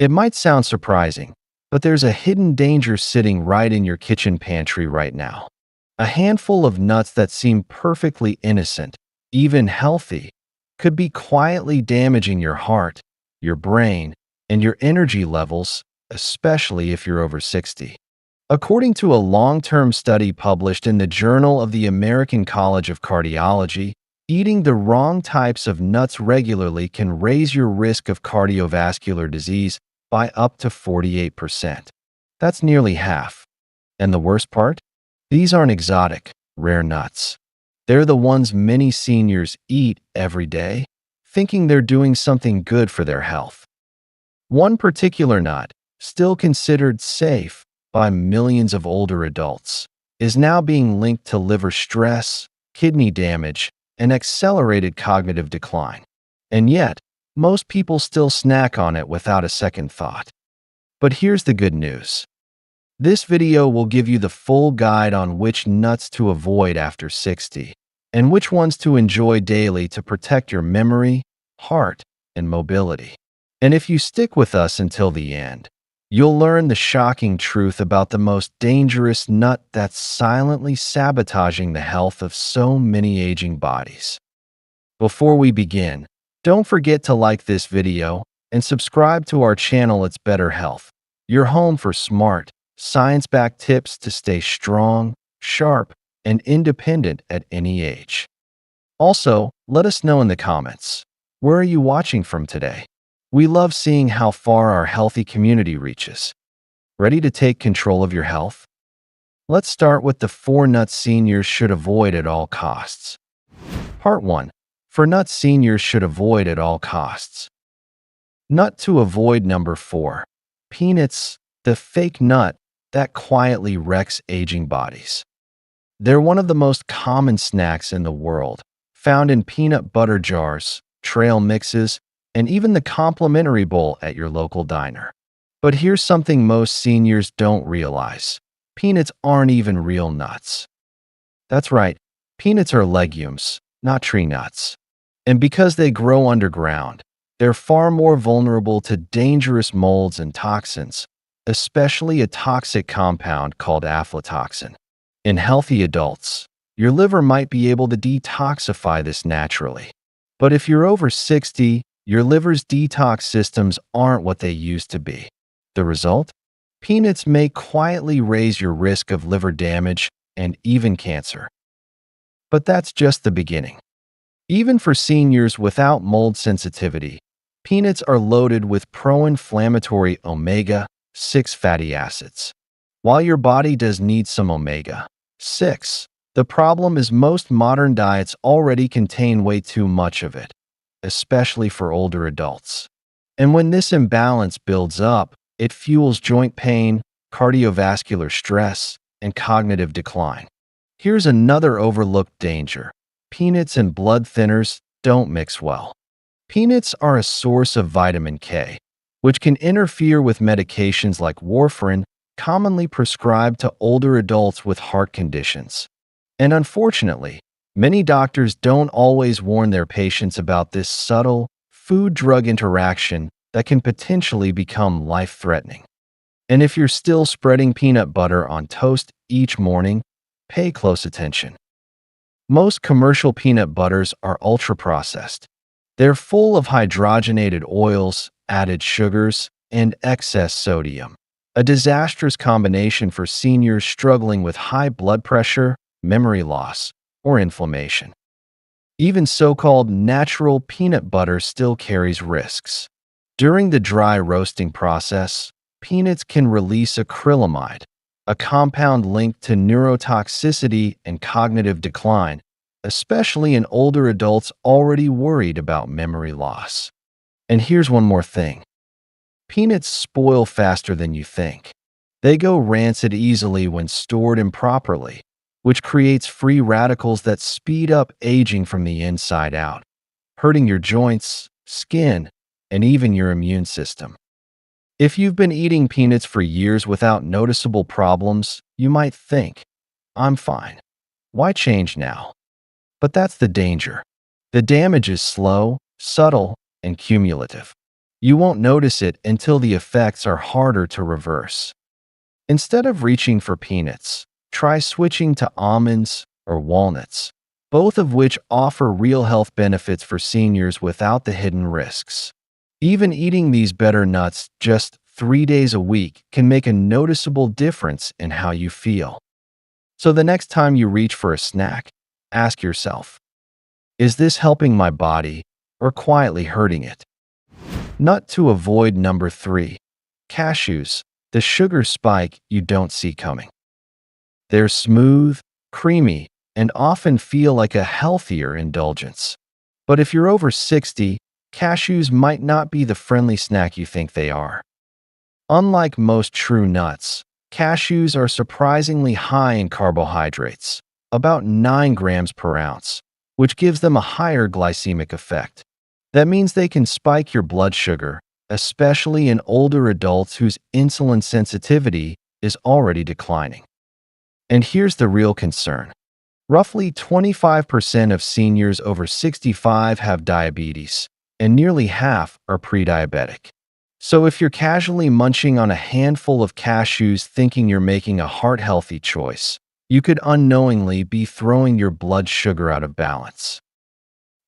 It might sound surprising, but there's a hidden danger sitting right in your kitchen pantry right now. A handful of nuts that seem perfectly innocent, even healthy, could be quietly damaging your heart, your brain, and your energy levels, especially if you're over 60. According to a long-term study published in the Journal of the American College of Cardiology, eating the wrong types of nuts regularly can raise your risk of cardiovascular disease by up to 48%. That's nearly half. And the worst part? These aren't exotic, rare nuts. They're the ones many seniors eat every day, thinking they're doing something good for their health. One particular nut, still considered safe by millions of older adults, is now being linked to liver stress, kidney damage, and accelerated cognitive decline. And yet, most people still snack on it without a second thought. But here's the good news. This video will give you the full guide on which nuts to avoid after 60, and which ones to enjoy daily to protect your memory, heart, and mobility. And if you stick with us until the end, you'll learn the shocking truth about the most dangerous nut that's silently sabotaging the health of so many aging bodies. Before we begin, don't forget to like this video and subscribe to our channel. It's Better Health, your home for smart, science-backed tips to stay strong, sharp, and independent at any age. Also, let us know in the comments, where are you watching from today? We love seeing how far our healthy community reaches. Ready to take control of your health? Let's start with the 4 nuts seniors should avoid at all costs. Part 1. 4 nuts seniors should avoid at all costs. Nut to avoid number 4. Peanuts, the fake nut that quietly wrecks aging bodies. They're one of the most common snacks in the world, found in peanut butter jars, trail mixes, and even the complimentary bowl at your local diner. But here's something most seniors don't realize. Peanuts aren't even real nuts. That's right, peanuts are legumes, not tree nuts. And because they grow underground, they're far more vulnerable to dangerous molds and toxins, especially a toxic compound called aflatoxin. In healthy adults, your liver might be able to detoxify this naturally. But if you're over 60, your liver's detox systems aren't what they used to be. The result? Peanuts may quietly raise your risk of liver damage and even cancer. But that's just the beginning. Even for seniors without mold sensitivity, peanuts are loaded with pro-inflammatory omega-6 fatty acids. While your body does need some omega-6, the problem is most modern diets already contain way too much of it, especially for older adults. And when this imbalance builds up, it fuels joint pain, cardiovascular stress, and cognitive decline. Here's another overlooked danger. Peanuts and blood thinners don't mix well. Peanuts are a source of vitamin K, which can interfere with medications like warfarin, commonly prescribed to older adults with heart conditions. And unfortunately, many doctors don't always warn their patients about this subtle food-drug interaction that can potentially become life-threatening. And if you're still spreading peanut butter on toast each morning, pay close attention. Most commercial peanut butters are ultra-processed. They're full of hydrogenated oils, added sugars, and excess sodium, a disastrous combination for seniors struggling with high blood pressure, memory loss, or inflammation. Even so-called natural peanut butter still carries risks. During the dry roasting process, peanuts can release acrylamide, a compound linked to neurotoxicity and cognitive decline, especially in older adults already worried about memory loss. And here's one more thing. Peanuts spoil faster than you think. They go rancid easily when stored improperly, which creates free radicals that speed up aging from the inside out, hurting your joints, skin, and even your immune system. If you've been eating peanuts for years without noticeable problems, you might think, I'm fine. Why change now? But that's the danger. The damage is slow, subtle, and cumulative. You won't notice it until the effects are harder to reverse. Instead of reaching for peanuts, try switching to almonds or walnuts, both of which offer real health benefits for seniors without the hidden risks. Even eating these better nuts just 3 days a week can make a noticeable difference in how you feel. So the next time you reach for a snack, ask yourself, is this helping my body or quietly hurting it? Nut to avoid number 3. Cashews, the sugar spike you don't see coming. They're smooth, creamy, and often feel like a healthier indulgence. But if you're over 60, cashews might not be the friendly snack you think they are. Unlike most true nuts, cashews are surprisingly high in carbohydrates, about 9 grams per ounce, which gives them a higher glycemic effect. That means they can spike your blood sugar, especially in older adults whose insulin sensitivity is already declining. And here's the real concern. Roughly 25% of seniors over 65 have diabetes, and nearly half are pre-diabetic. So if you're casually munching on a handful of cashews thinking you're making a heart-healthy choice, you could unknowingly be throwing your blood sugar out of balance.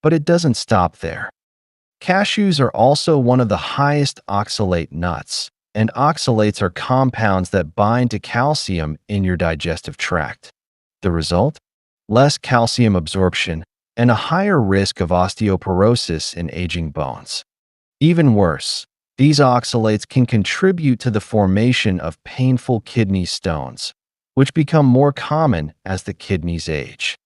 But it doesn't stop there. Cashews are also one of the highest oxalate nuts, and oxalates are compounds that bind to calcium in your digestive tract. The result? Less calcium absorption and a higher risk of osteoporosis in aging bones. Even worse, these oxalates can contribute to the formation of painful kidney stones, which become more common as the kidneys age.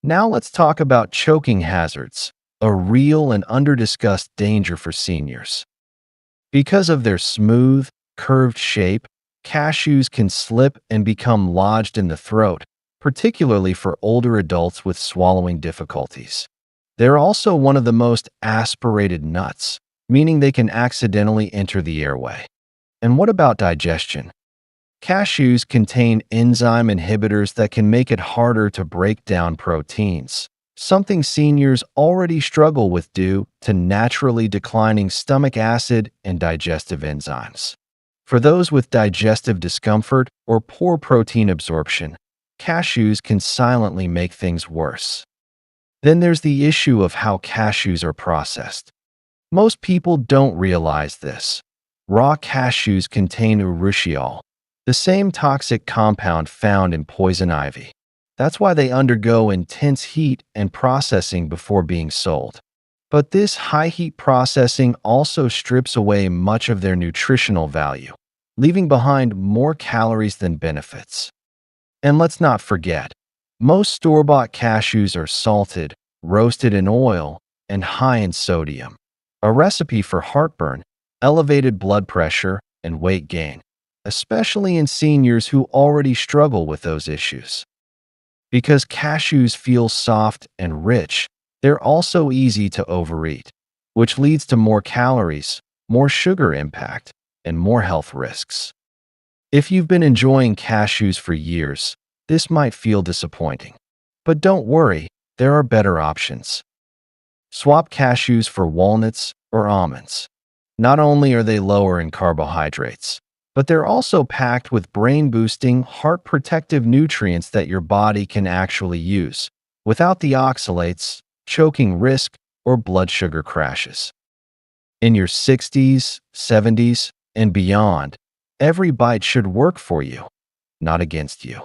Now let's talk about choking hazards, a real and under-discussed danger for seniors. Because of their smooth, curved shape, cashews can slip and become lodged in the throat, particularly for older adults with swallowing difficulties. They're also one of the most aspirated nuts, meaning they can accidentally enter the airway. And what about digestion? Cashews contain enzyme inhibitors that can make it harder to break down proteins, something seniors already struggle with due to naturally declining stomach acid and digestive enzymes. For those with digestive discomfort or poor protein absorption, cashews can silently make things worse. Then there's the issue of how cashews are processed. Most people don't realize this. Raw cashews contain urushiol, the same toxic compound found in poison ivy. That's why they undergo intense heat and processing before being sold. But this high-heat processing also strips away much of their nutritional value, leaving behind more calories than benefits. And let's not forget, most store-bought cashews are salted, roasted in oil, and high in sodium, a recipe for heartburn, elevated blood pressure, and weight gain, especially in seniors who already struggle with those issues. Because cashews feel soft and rich, they're also easy to overeat, which leads to more calories, more sugar impact, and more health risks. If you've been enjoying cashews for years, this might feel disappointing. But don't worry, there are better options. Swap cashews for walnuts or almonds. Not only are they lower in carbohydrates, but they're also packed with brain-boosting, heart-protective nutrients that your body can actually use, without the oxalates, choking risk, or blood sugar crashes. In your 60s, 70s, and beyond, every bite should work for you, not against you.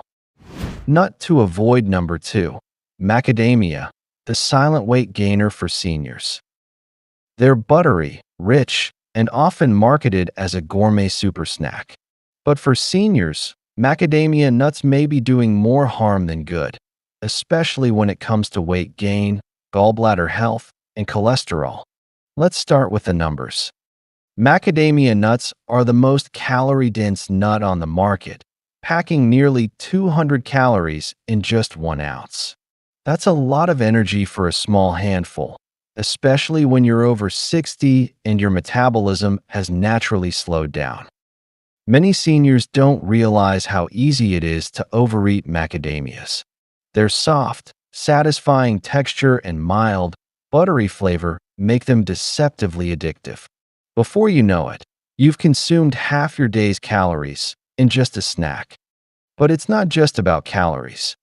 Nut to avoid number 2. Macadamia, the silent weight gainer for seniors. They're buttery, rich, and often marketed as a gourmet super snack. But for seniors, macadamia nuts may be doing more harm than good, especially when it comes to weight gain, gallbladder health, and cholesterol. Let's start with the numbers. Macadamia nuts are the most calorie-dense nut on the market, packing nearly 200 calories in just 1 ounce. That's a lot of energy for a small handful, especially when you're over 60 and your metabolism has naturally slowed down. Many seniors don't realize how easy it is to overeat macadamias. Their soft, satisfying texture and mild, buttery flavor make them deceptively addictive. Before you know it, you've consumed half your day's calories in just a snack. But it's not just about calories.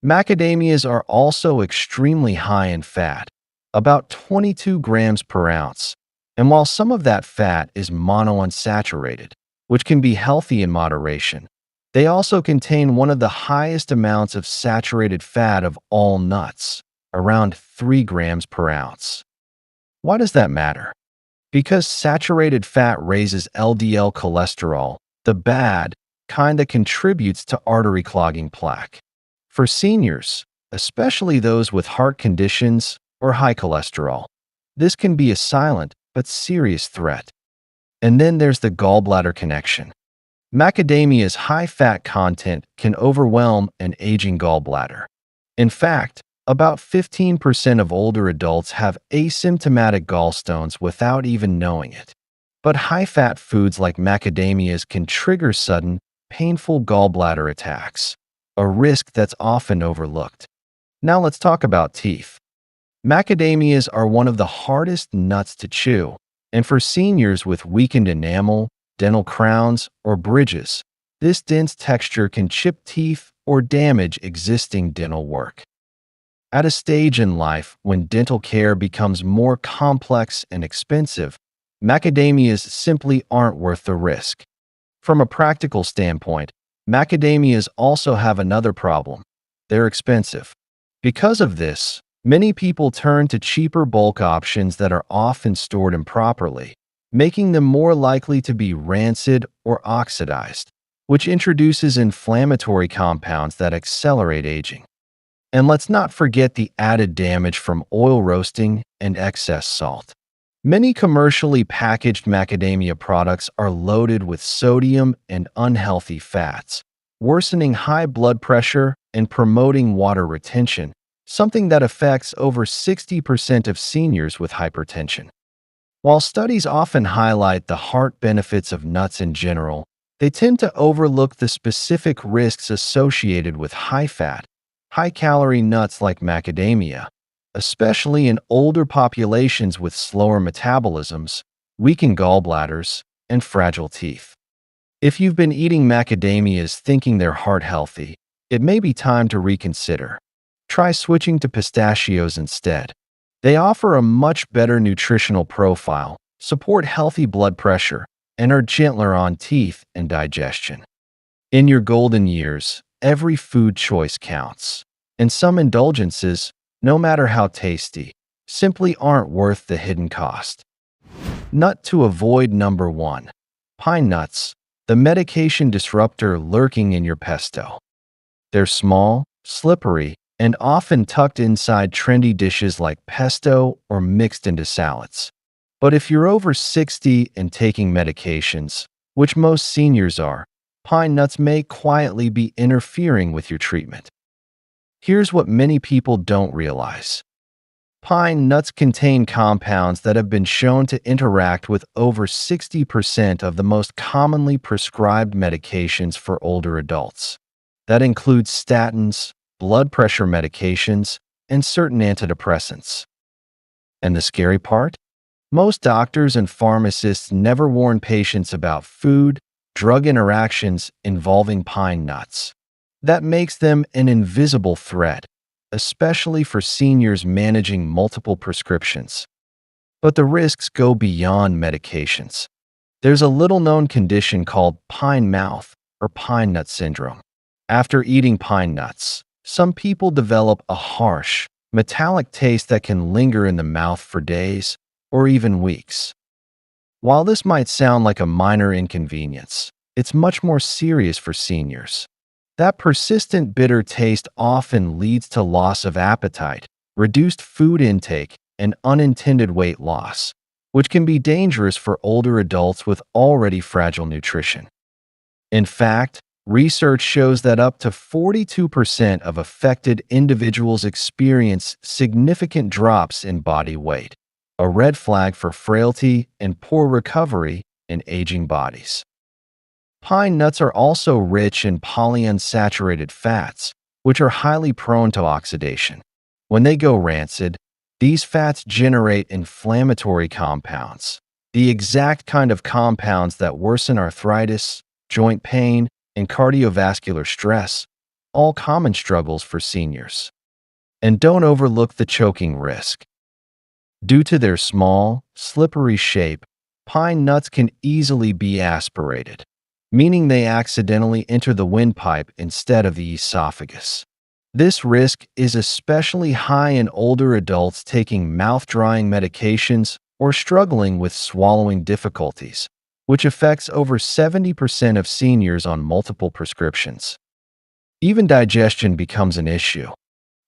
Macadamias are also extremely high in fat, about 22 grams per ounce. And while some of that fat is monounsaturated, which can be healthy in moderation, they also contain one of the highest amounts of saturated fat of all nuts, around 3 grams per ounce. Why does that matter? Because saturated fat raises LDL cholesterol, the bad kind that contributes to artery clogging plaque. For seniors, especially those with heart conditions or high cholesterol, this can be a silent but serious threat. And then there's the gallbladder connection. Macadamia's high fat content can overwhelm an aging gallbladder. In fact, about 15% of older adults have asymptomatic gallstones without even knowing it. But high-fat foods like macadamias can trigger sudden, painful gallbladder attacks, a risk that's often overlooked. Now let's talk about teeth. Macadamias are one of the hardest nuts to chew, and for seniors with weakened enamel, dental crowns, or bridges, this dense texture can chip teeth or damage existing dental work. At a stage in life when dental care becomes more complex and expensive, macadamias simply aren't worth the risk. From a practical standpoint, macadamias also have another problem. They're expensive. Because of this, many people turn to cheaper bulk options that are often stored improperly, making them more likely to be rancid or oxidized, which introduces inflammatory compounds that accelerate aging. And let's not forget the added damage from oil roasting and excess salt. Many commercially packaged macadamia products are loaded with sodium and unhealthy fats, worsening high blood pressure and promoting water retention, something that affects over 60% of seniors with hypertension. While studies often highlight the heart benefits of nuts in general, they tend to overlook the specific risks associated with high-fat, high-calorie nuts like macadamia, especially in older populations with slower metabolisms, weakened gallbladders, and fragile teeth. If you've been eating macadamias thinking they're heart healthy, it may be time to reconsider. Try switching to pistachios instead. They offer a much better nutritional profile, support healthy blood pressure, and are gentler on teeth and digestion. In your golden years, every food choice counts, and some indulgences, no matter how tasty, simply aren't worth the hidden cost. Nut to avoid number 1. Pine nuts, the medication disruptor lurking in your pesto. They're small, slippery, and often tucked inside trendy dishes like pesto or mixed into salads. But if you're over 60 and taking medications, which most seniors are, pine nuts may quietly be interfering with your treatment. Here's what many people don't realize. Pine nuts contain compounds that have been shown to interact with over 60% of the most commonly prescribed medications for older adults. That includes statins, blood pressure medications, and certain antidepressants. And the scary part? Most doctors and pharmacists never warn patients about food-drug interactions involving pine nuts. That makes them an invisible threat, especially for seniors managing multiple prescriptions. But the risks go beyond medications. There's a little-known condition called pine mouth or pine nut syndrome. After eating pine nuts, some people develop a harsh, metallic taste that can linger in the mouth for days or even weeks. While this might sound like a minor inconvenience, it's much more serious for seniors. That persistent bitter taste often leads to loss of appetite, reduced food intake, and unintended weight loss, which can be dangerous for older adults with already fragile nutrition. In fact, research shows that up to 42% of affected individuals experience significant drops in body weight, a red flag for frailty and poor recovery in aging bodies. Pine nuts are also rich in polyunsaturated fats, which are highly prone to oxidation. When they go rancid, these fats generate inflammatory compounds, the exact kind of compounds that worsen arthritis, joint pain, and cardiovascular stress, all common struggles for seniors. And don't overlook the choking risk. Due to their small, slippery shape, pine nuts can easily be aspirated, meaning they accidentally enter the windpipe instead of the esophagus. This risk is especially high in older adults taking mouth-drying medications or struggling with swallowing difficulties, which affects over 70% of seniors on multiple prescriptions. Even digestion becomes an issue.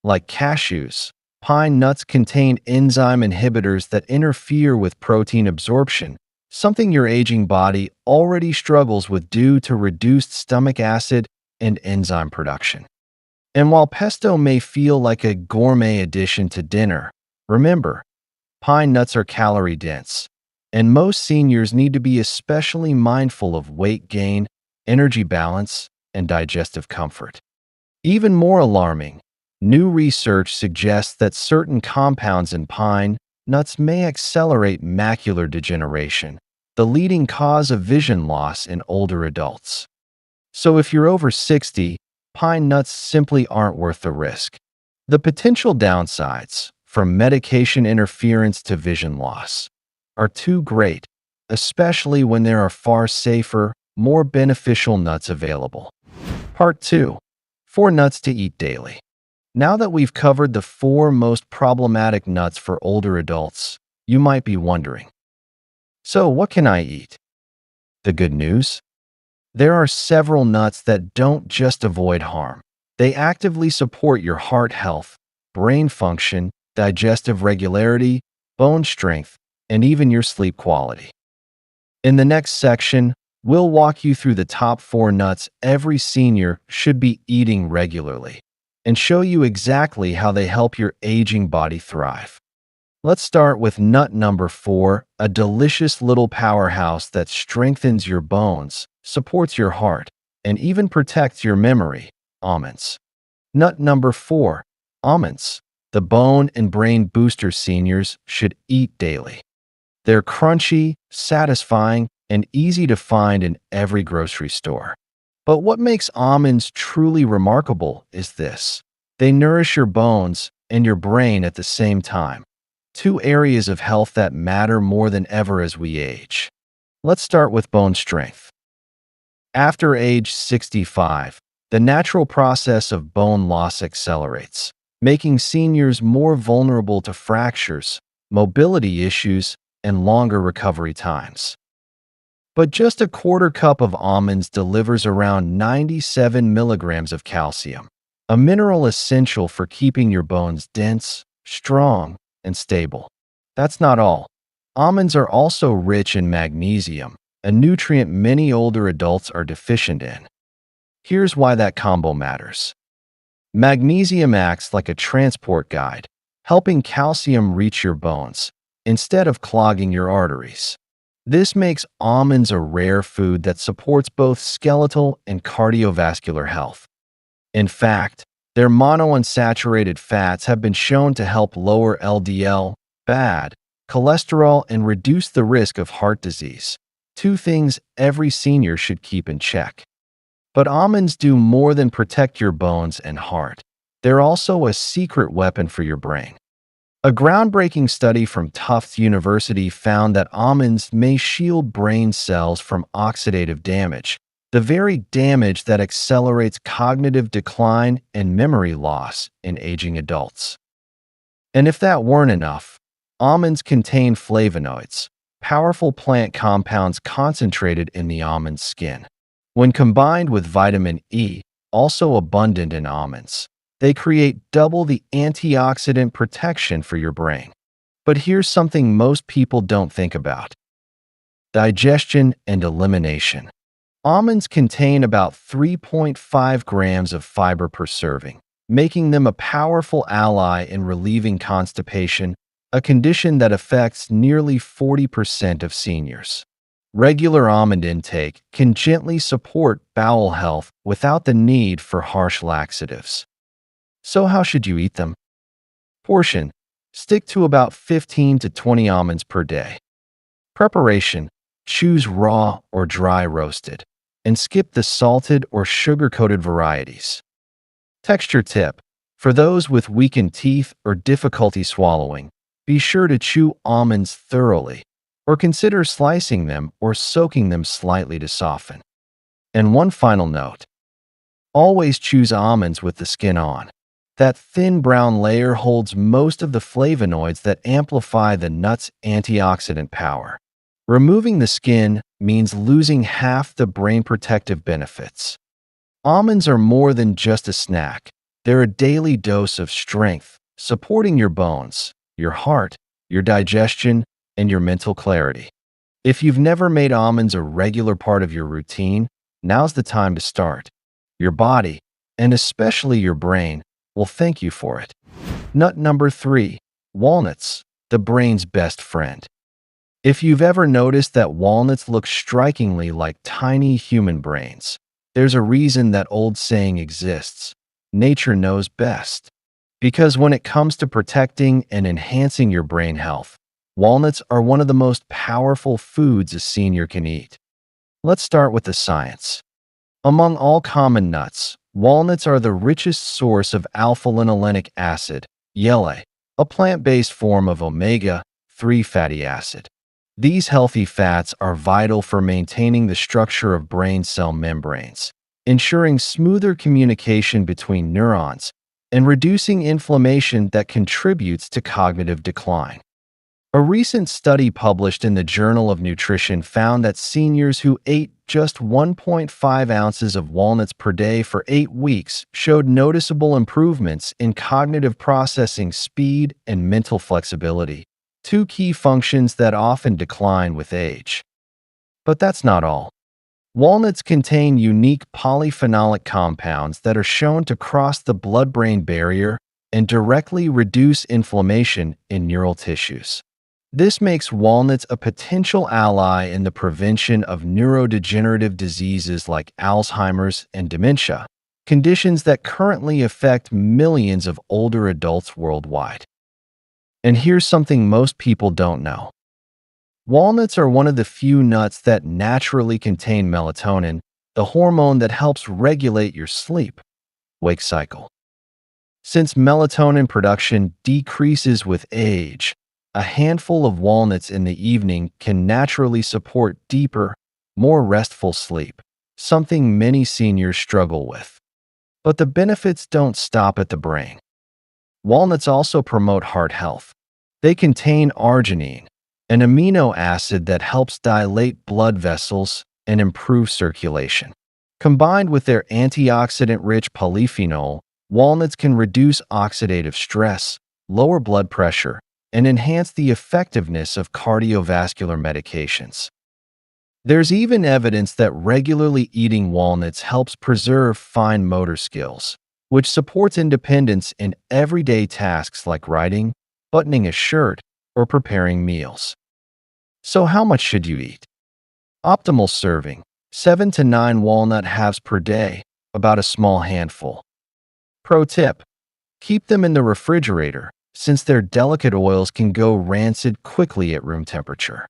Like cashews, pine nuts contain enzyme inhibitors that interfere with protein absorption, something your aging body already struggles with due to reduced stomach acid and enzyme production. And while pesto may feel like a gourmet addition to dinner, remember, pine nuts are calorie dense, and most seniors need to be especially mindful of weight gain, energy balance, and digestive comfort. Even more alarming, new research suggests that certain compounds in pine nuts may accelerate macular degeneration, the leading cause of vision loss in older adults. So if you're over 60, pine nuts simply aren't worth the risk. The potential downsides, from medication interference to vision loss, are too great, especially when there are far safer, more beneficial nuts available. Part 2. 4 nuts to eat daily. Now that we've covered the 4 most problematic nuts for older adults, you might be wondering, so what can I eat? The good news? There are several nuts that don't just avoid harm. They actively support your heart health, brain function, digestive regularity, bone strength, and even your sleep quality. In the next section, we'll walk you through the top 4 nuts every senior should be eating regularly and show you exactly how they help your aging body thrive. Let's start with nut number 4, a delicious little powerhouse that strengthens your bones, supports your heart, and even protects your memory: almonds. Nut number 4, almonds, the bone and brain booster seniors should eat daily. They're crunchy, satisfying, and easy to find in every grocery store. But what makes almonds truly remarkable is this: they nourish your bones and your brain at the same time, 2 areas of health that matter more than ever as we age. Let's start with bone strength. After age 65, the natural process of bone loss accelerates, making seniors more vulnerable to fractures, mobility issues, and longer recovery times. But just a quarter cup of almonds delivers around 97 milligrams of calcium, a mineral essential for keeping your bones dense, strong, and stable. That's not all. Almonds are also rich in magnesium, a nutrient many older adults are deficient in. Here's why that combo matters. Magnesium acts like a transport guide, helping calcium reach your bones instead of clogging your arteries. This makes almonds a rare food that supports both skeletal and cardiovascular health. In fact, their monounsaturated fats have been shown to help lower LDL, bad cholesterol, and reduce the risk of heart disease, 2 things every senior should keep in check. But almonds do more than protect your bones and heart. They're also a secret weapon for your brain. A groundbreaking study from Tufts University found that almonds may shield brain cells from oxidative damage, the very damage that accelerates cognitive decline and memory loss in aging adults. And if that weren't enough, almonds contain flavonoids, powerful plant compounds concentrated in the almond skin. When combined with vitamin E, also abundant in almonds, they create double the antioxidant protection for your brain. But here's something most people don't think about: digestion and elimination. Almonds contain about 3.5 grams of fiber per serving, making them a powerful ally in relieving constipation, a condition that affects nearly 40% of seniors. Regular almond intake can gently support bowel health without the need for harsh laxatives. So how should you eat them? Portion: stick to about 15 to 20 almonds per day. Preparation: choose raw or dry roasted, and skip the salted or sugar-coated varieties. Texture tip: for those with weakened teeth or difficulty swallowing, be sure to chew almonds thoroughly, or consider slicing them or soaking them slightly to soften. And one final note: always choose almonds with the skin on. That thin brown layer holds most of the flavonoids that amplify the nut's antioxidant power. Removing the skin means losing half the brain protective benefits. Almonds are more than just a snack. They're a daily dose of strength, supporting your bones, your heart, your digestion, and your mental clarity. If you've never made almonds a regular part of your routine, now's the time to start. Your body, and especially your brain, will thank you for it. Nut number 3, walnuts, the brain's best friend. If you've ever noticed that walnuts look strikingly like tiny human brains, there's a reason that old saying exists: nature knows best. Because when it comes to protecting and enhancing your brain health, walnuts are one of the most powerful foods a senior can eat. Let's start with the science. Among all common nuts, walnuts are the richest source of alpha-linolenic acid, YLA, a plant-based form of omega-3 fatty acid. These healthy fats are vital for maintaining the structure of brain cell membranes, ensuring smoother communication between neurons, and reducing inflammation that contributes to cognitive decline. A recent study published in the Journal of Nutrition found that seniors who ate just 1.5 ounces of walnuts per day for 8 weeks showed noticeable improvements in cognitive processing speed and mental flexibility, two key functions that often decline with age. But that's not all. Walnuts contain unique polyphenolic compounds that are shown to cross the blood-brain barrier and directly reduce inflammation in neural tissues. This makes walnuts a potential ally in the prevention of neurodegenerative diseases like Alzheimer's and dementia, conditions that currently affect millions of older adults worldwide. And here's something most people don't know. Walnuts are one of the few nuts that naturally contain melatonin, the hormone that helps regulate your sleep-wake cycle. Since melatonin production decreases with age, a handful of walnuts in the evening can naturally support deeper, more restful sleep, something many seniors struggle with. But the benefits don't stop at the brain. Walnuts also promote heart health. They contain arginine, an amino acid that helps dilate blood vessels and improve circulation. Combined with their antioxidant-rich polyphenol, walnuts can reduce oxidative stress, lower blood pressure, and enhance the effectiveness of cardiovascular medications. There's even evidence that regularly eating walnuts helps preserve fine motor skills, which supports independence in everyday tasks like writing, buttoning a shirt, or preparing meals. So how much should you eat? Optimal serving: 7 to 9 walnut halves per day, about a small handful. Pro tip: keep them in the refrigerator, since their delicate oils can go rancid quickly at room temperature.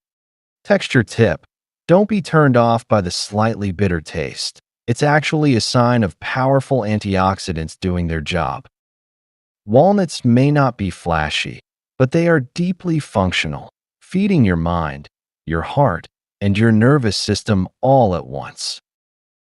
Texture tip: don't be turned off by the slightly bitter taste. It's actually a sign of powerful antioxidants doing their job. Walnuts may not be flashy, but they are deeply functional, feeding your mind, your heart, and your nervous system all at once.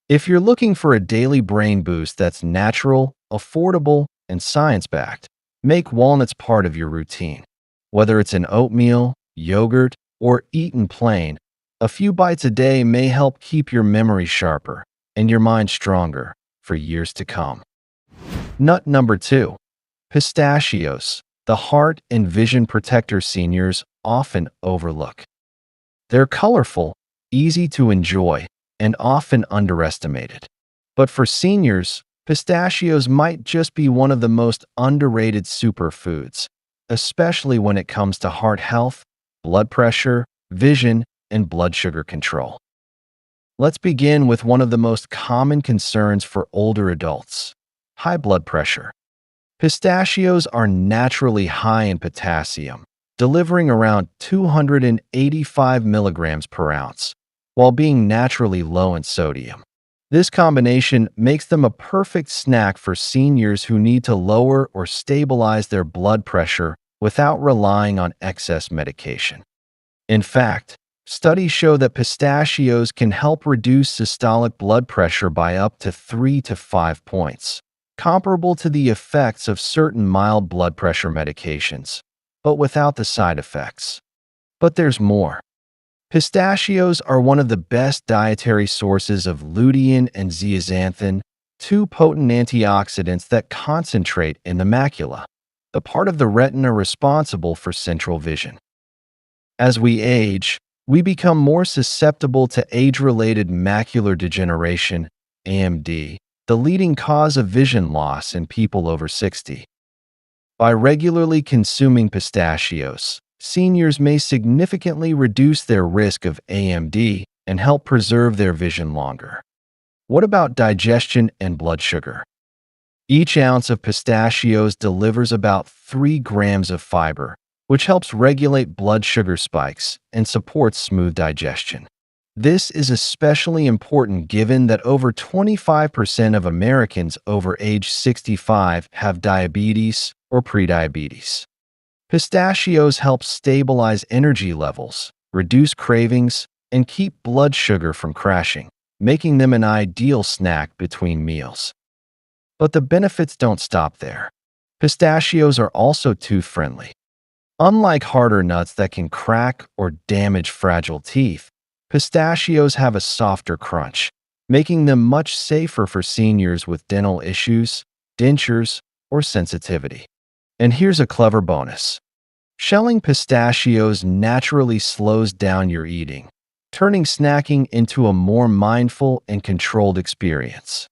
If you're looking for a daily brain boost that's natural, affordable, and science-backed, make walnuts part of your routine. Whether it's in oatmeal, yogurt, or eaten plain, a few bites a day may help keep your memory sharper and your mind stronger for years to come. Nut number 2, pistachios, the heart and vision protector seniors often overlook. They're colorful, easy to enjoy, and often underestimated. But for seniors, pistachios might just be one of the most underrated superfoods, especially when it comes to heart health, blood pressure, vision, and blood sugar control. Let's begin with one of the most common concerns for older adults: high blood pressure. Pistachios are naturally high in potassium, delivering around 285 milligrams per ounce, while being naturally low in sodium. This combination makes them a perfect snack for seniors who need to lower or stabilize their blood pressure without relying on excess medication. In fact, studies show that pistachios can help reduce systolic blood pressure by up to 3 to 5 points, comparable to the effects of certain mild blood pressure medications, but without the side effects. But there's more. Pistachios are one of the best dietary sources of lutein and zeaxanthin, two potent antioxidants that concentrate in the macula, the part of the retina responsible for central vision. As we age, we become more susceptible to age-related macular degeneration, AMD, the leading cause of vision loss in people over 60. By regularly consuming pistachios, seniors may significantly reduce their risk of AMD and help preserve their vision longer. What about digestion and blood sugar? Each ounce of pistachios delivers about 3 grams of fiber, which helps regulate blood sugar spikes and supports smooth digestion. This is especially important given that over 25% of Americans over age 65 have diabetes or prediabetes. Pistachios help stabilize energy levels, reduce cravings, and keep blood sugar from crashing, making them an ideal snack between meals. But the benefits don't stop there. Pistachios are also tooth-friendly. Unlike harder nuts that can crack or damage fragile teeth, pistachios have a softer crunch, making them much safer for seniors with dental issues, dentures, or sensitivity. And here's a clever bonus. Shelling pistachios naturally slows down your eating, turning snacking into a more mindful and controlled experience.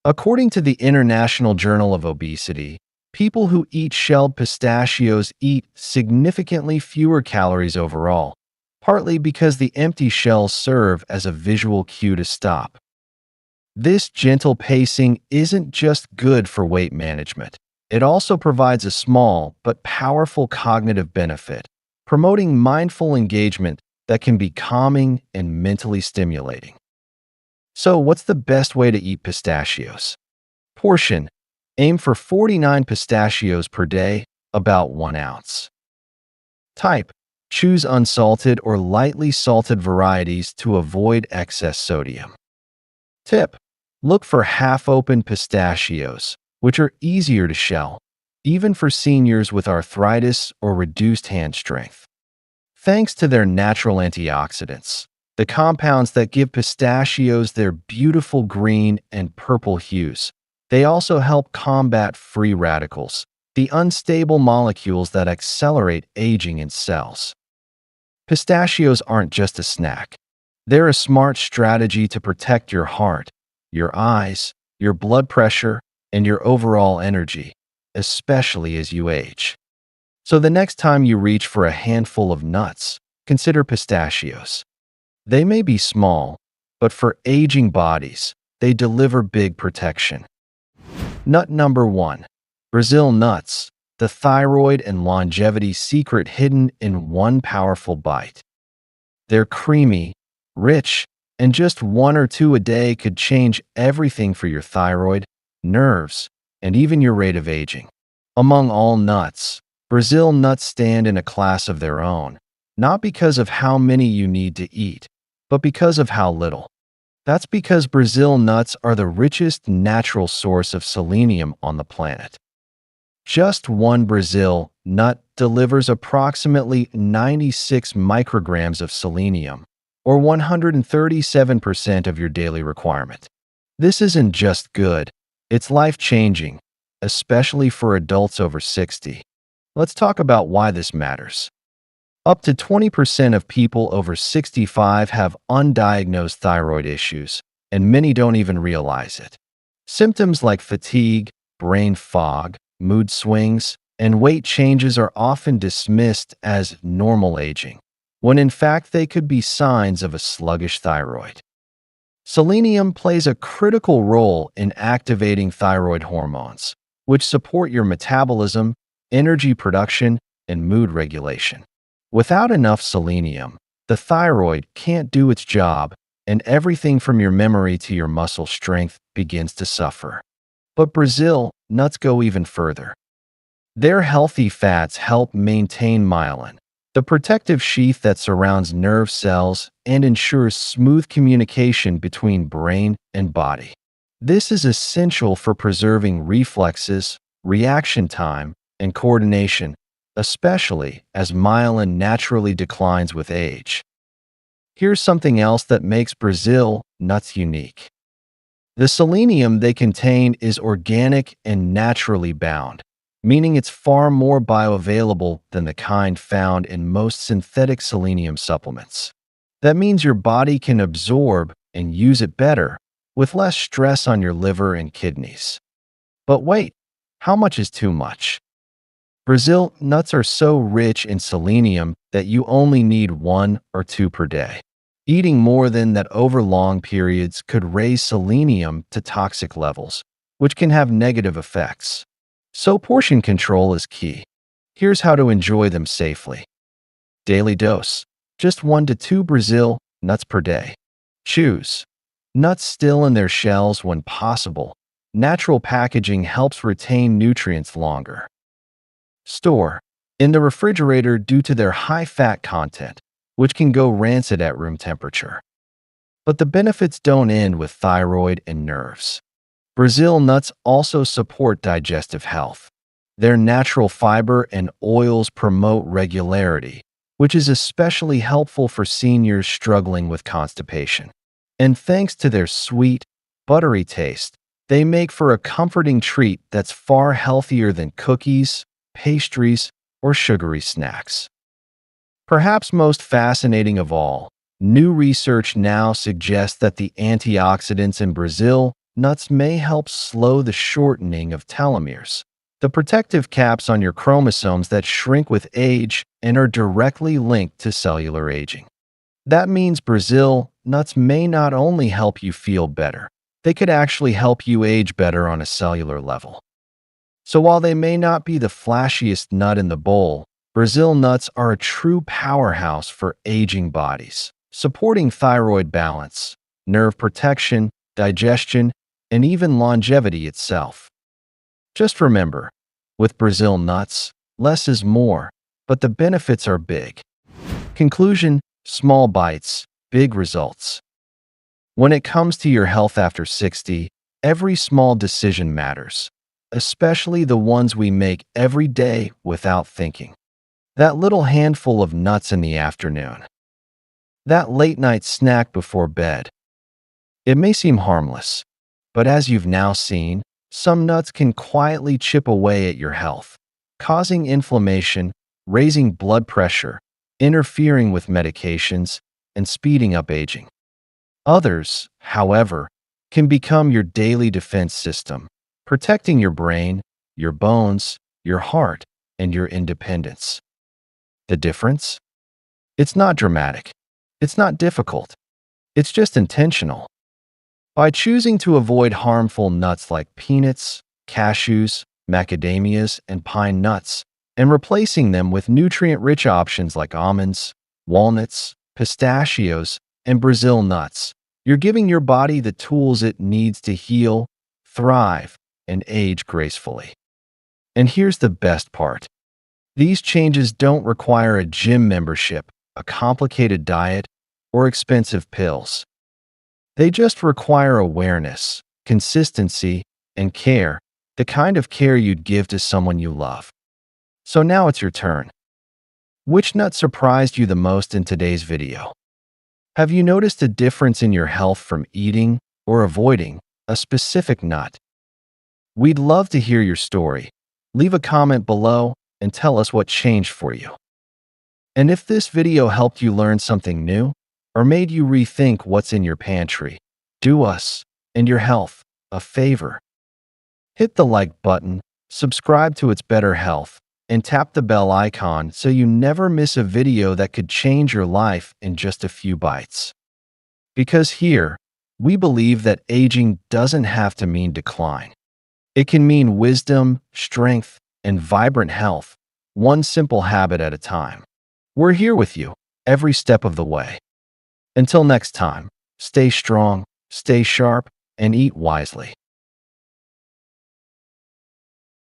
According to the International Journal of Obesity, people who eat shelled pistachios eat significantly fewer calories overall, partly because the empty shells serve as a visual cue to stop. This gentle pacing isn't just good for weight management. It also provides a small but powerful cognitive benefit, promoting mindful engagement that can be calming and mentally stimulating. So, what's the best way to eat pistachios? Portion: aim for 49 pistachios per day, about 1 ounce. Type: choose unsalted or lightly salted varieties to avoid excess sodium. Tip: look for half-open pistachios, which are easier to shell, even for seniors with arthritis or reduced hand strength. Thanks to their natural antioxidants, the compounds that give pistachios their beautiful green and purple hues, they also help combat free radicals, the unstable molecules that accelerate aging in cells. Pistachios aren't just a snack. They're a smart strategy to protect your heart, your eyes, your blood pressure, and your overall energy, especially as you age. So the next time you reach for a handful of nuts, consider pistachios. They may be small, but for aging bodies, they deliver big protection. Nut number 1. Brazil nuts, the thyroid and longevity secret hidden in one powerful bite. They're creamy, rich, and just 1 or 2 a day could change everything for your thyroid, nerves, and even your rate of aging. Among all nuts, Brazil nuts stand in a class of their own, not because of how many you need to eat, but because of how little. That's because Brazil nuts are the richest natural source of selenium on the planet. Just one Brazil nut delivers approximately 96 micrograms of selenium, or 137% of your daily requirement. This isn't just good, it's life-changing, especially for adults over 60. Let's talk about why this matters. Up to 20% of people over 65 have undiagnosed thyroid issues, and many don't even realize it. Symptoms like fatigue, brain fog, mood swings, and weight changes are often dismissed as normal aging, when in fact they could be signs of a sluggish thyroid. Selenium plays a critical role in activating thyroid hormones, which support your metabolism, energy production, and mood regulation. Without enough selenium, the thyroid can't do its job, and everything from your memory to your muscle strength begins to suffer. But Brazil nuts go even further. Their healthy fats help maintain myelin, the protective sheath that surrounds nerve cells and ensures smooth communication between brain and body. This is essential for preserving reflexes, reaction time, and coordination, especially as myelin naturally declines with age. Here's something else that makes Brazil nuts unique. The selenium they contain is organic and naturally bound, meaning it's far more bioavailable than the kind found in most synthetic selenium supplements. That means your body can absorb and use it better, with less stress on your liver and kidneys. But wait, how much is too much? Brazil nuts are so rich in selenium that you only need 1 or 2 per day. Eating more than that over long periods could raise selenium to toxic levels, which can have negative effects. So portion control is key. Here's how to enjoy them safely. Daily dose: just 1 to 2 Brazil nuts per day. Choose nuts still in their shells when possible. Natural packaging helps retain nutrients longer. Store in the refrigerator due to their high fat content, which can go rancid at room temperature. But the benefits don't end with thyroid and nerves. Brazil nuts also support digestive health. Their natural fiber and oils promote regularity, which is especially helpful for seniors struggling with constipation. And thanks to their sweet, buttery taste, they make for a comforting treat that's far healthier than cookies, pastries, or sugary snacks. Perhaps most fascinating of all, new research now suggests that the antioxidants in Brazil nuts may help slow the shortening of telomeres, the protective caps on your chromosomes that shrink with age and are directly linked to cellular aging. That means Brazil nuts may not only help you feel better, they could actually help you age better on a cellular level. So while they may not be the flashiest nut in the bowl, Brazil nuts are a true powerhouse for aging bodies, supporting thyroid balance, nerve protection, digestion, and even longevity itself. Just remember, with Brazil nuts, less is more, but the benefits are big. Conclusion: small bites, big results. When it comes to your health after 60, every small decision matters, especially the ones we make every day without thinking. That little handful of nuts in the afternoon. That late-night snack before bed. It may seem harmless, but as you've now seen, some nuts can quietly chip away at your health, causing inflammation, raising blood pressure, interfering with medications, and speeding up aging. Others, however, can become your daily defense system, protecting your brain, your bones, your heart, and your independence. The difference? It's not dramatic. It's not difficult. It's just intentional. By choosing to avoid harmful nuts like peanuts, cashews, macadamias, and pine nuts, and replacing them with nutrient-rich options like almonds, walnuts, pistachios, and Brazil nuts, you're giving your body the tools it needs to heal, thrive, and age gracefully. And here's the best part. These changes don't require a gym membership, a complicated diet, or expensive pills. They just require awareness, consistency, and care, the kind of care you'd give to someone you love. So now it's your turn. Which nut surprised you the most in today's video? Have you noticed a difference in your health from eating or avoiding a specific nut? We'd love to hear your story. Leave a comment below and tell us what changed for you. And if this video helped you learn something new or made you rethink what's in your pantry, do us and your health a favor. Hit the like button, subscribe to It's Better Health, and tap the bell icon so you never miss a video that could change your life in just a few bites. Because here, we believe that aging doesn't have to mean decline. It can mean wisdom, strength, and vibrant health, one simple habit at a time. We're here with you every step of the way. Until next time, stay strong, stay sharp, and eat wisely.